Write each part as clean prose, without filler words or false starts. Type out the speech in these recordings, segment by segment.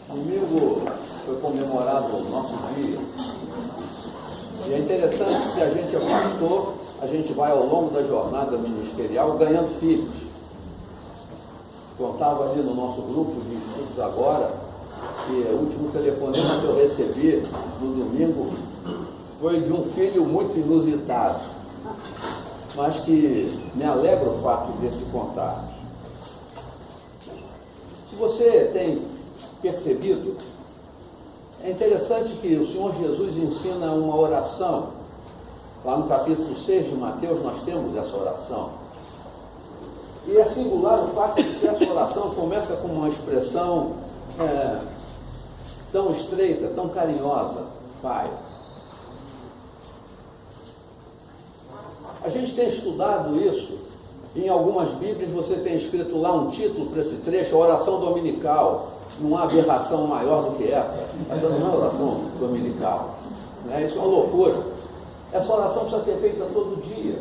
Domingo foi comemorado o nosso dia. E é interessante que se a gente é pastor, a gente vai ao longo da jornada ministerial ganhando filhos. Contava ali no nosso grupo de estudos agora, que o último telefonema que eu recebi no domingo foi de um filho muito inusitado, mas que me alegra o fato desse contato. Se você tem percebido, é interessante que o Senhor Jesus ensina uma oração. Lá no capítulo 6 de Mateus nós temos essa oração. E é singular o fato de que essa oração começa com uma expressão tão estreita, tão carinhosa, Pai. A gente tem estudado isso. Em algumas Bíblias você tem escrito lá um título para esse trecho, a oração dominical. Não há aberração maior do que essa. Essa não é oração dominical. Isso é uma loucura. Essa oração precisa ser feita todo dia.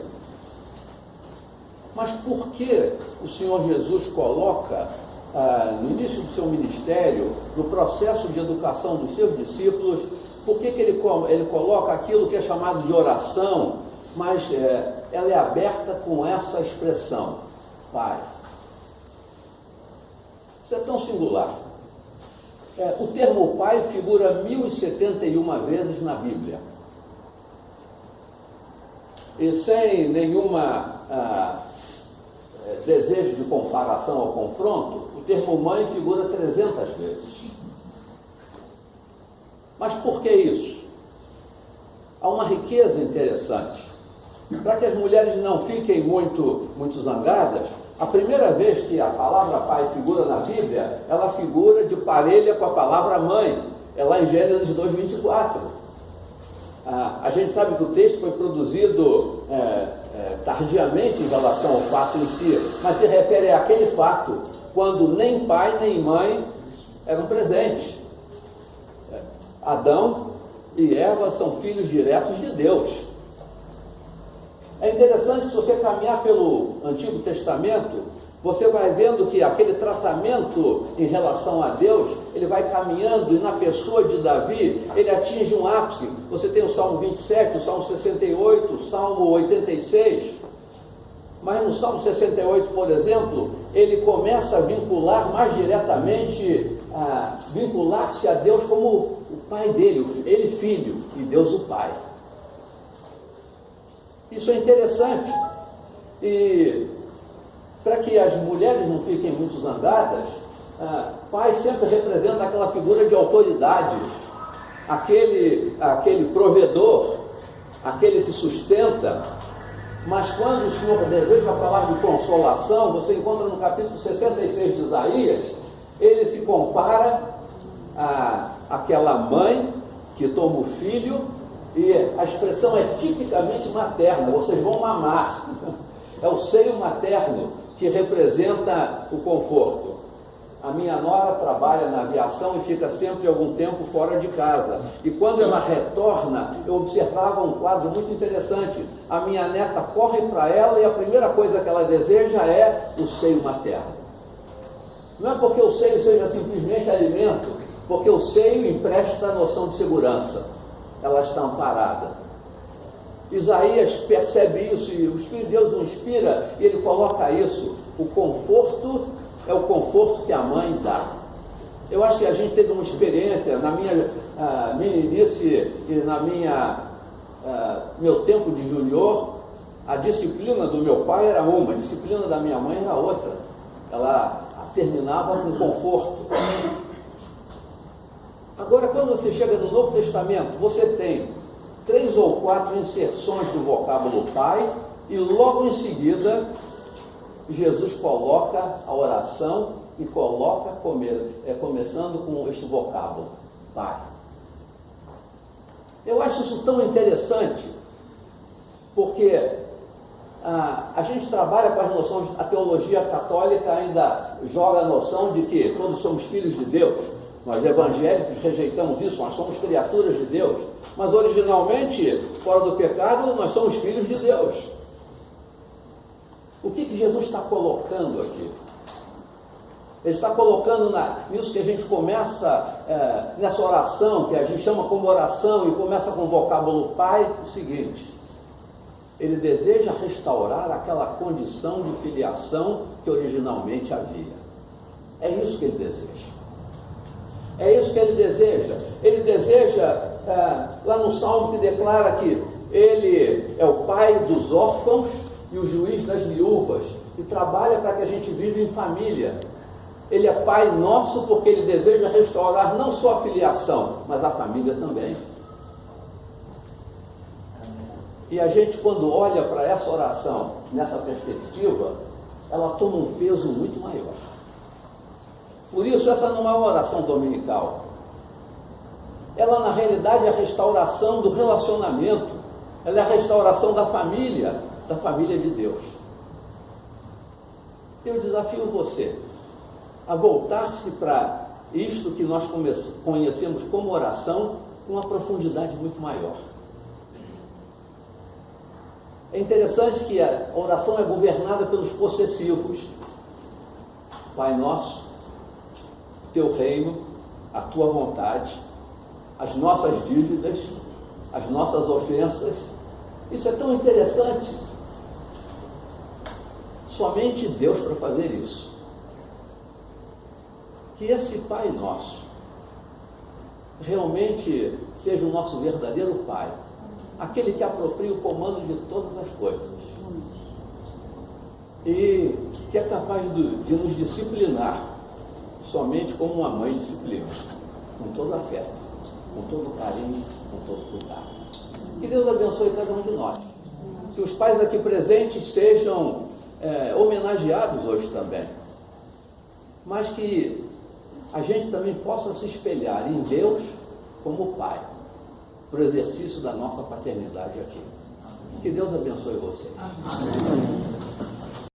Mas por que o Senhor Jesus coloca, no início do seu ministério, no processo de educação dos seus discípulos, por que ele coloca aquilo que é chamado de oração, mas ela é aberta com essa expressão, Pai? Isso é tão singular. O termo Pai figura 1071 vezes na Bíblia. E sem nenhuma desejo de comparação ou confronto, o termo mãe figura 300 vezes. Mas por que isso? Há uma riqueza interessante. Para que as mulheres não fiquem muito zangadas, a primeira vez que a palavra pai figura na Bíblia, ela figura de parelha com a palavra mãe. É lá em Gênesis 2:24. A gente sabe que o texto foi produzido tardiamente em relação ao fato em si, mas se refere àquele fato quando nem pai nem mãe eram presentes. Adão e Eva são filhos diretos de Deus. É interessante que se você caminhar pelo Antigo Testamento, você vai vendo que aquele tratamento em relação a Deus, ele vai caminhando e na pessoa de Davi, ele atinge um ápice. Você tem o Salmo 27, o Salmo 68, o Salmo 86. Mas no Salmo 68, por exemplo, ele começa a vincular mais diretamente, vincular-se a Deus como o pai dele, ele filho e Deus o pai. Isso é interessante. E para que as mulheres não fiquem muito zangadas, pai sempre representa aquela figura de autoridade, aquele provedor, aquele que sustenta. Mas quando o Senhor deseja falar de consolação, você encontra no capítulo 66 de Isaías, ele se compara àquela mãe que toma o filho, e a expressão é tipicamente materna, vocês vão mamar. É o seio materno que representa o conforto. A minha nora trabalha na aviação e fica sempre algum tempo fora de casa. E quando ela retorna, eu observava um quadro muito interessante. A minha neta corre para ela e a primeira coisa que ela deseja é o seio materno. Não é porque o seio seja simplesmente alimento, porque o seio empresta a noção de segurança. Ela está amparada. Isaías percebe isso e o Espírito de Deus o inspira e ele coloca isso. O conforto é o conforto que a mãe dá. Eu acho que a gente teve uma experiência na minha meninice e na meu tempo de junior. A disciplina do meu pai era uma, a disciplina da minha mãe era outra. Ela terminava com conforto. Agora, quando você chega no Novo Testamento, você tem 3 ou 4 inserções do vocábulo pai e logo em seguida Jesus coloca a oração e coloca começando com este vocábulo, pai. Eu acho isso tão interessante, porque a gente trabalha com as noções, a teologia católica ainda joga a noção de que todos somos filhos de Deus. Nós evangélicos rejeitamos isso, nós somos criaturas de Deus. Mas originalmente, fora do pecado, nós somos filhos de Deus. O que Jesus está colocando aqui? Ele está colocando nisso que a gente começa, nessa oração, que a gente chama como oração, e começa com o vocábulo Pai, o seguinte: ele deseja restaurar aquela condição de filiação que originalmente havia. É isso que ele deseja. É isso que ele deseja. Ele deseja, lá no Salmo que declara que ele é o pai dos órfãos e o juiz das viúvas, e trabalha para que a gente viva em família. Ele é Pai nosso porque ele deseja restaurar não só a filiação, mas a família também. E a gente, quando olha para essa oração, nessa perspectiva, ela toma um peso muito maior. Por isso, essa não é uma oração dominical. Ela, na realidade, é a restauração do relacionamento. Ela é a restauração da família de Deus. Eu desafio você a voltar-se para isto que nós conhecemos como oração com uma profundidade muito maior. É interessante que a oração é governada pelos possessivos. Pai nosso, teu reino, a tua vontade, as nossas dívidas, as nossas ofensas. Isso é tão interessante. Somente Deus para fazer isso. Que esse Pai nosso realmente seja o nosso verdadeiro Pai, aquele que apropria o comando de todas as coisas e que é capaz de nos disciplinar somente como uma mãe disciplina, com todo afeto, com todo carinho, com todo cuidado. Que Deus abençoe cada um de nós. Que os pais aqui presentes sejam homenageados hoje também, mas que a gente também possa se espelhar em Deus como Pai, para o exercício da nossa paternidade aqui. Que Deus abençoe vocês. Amém.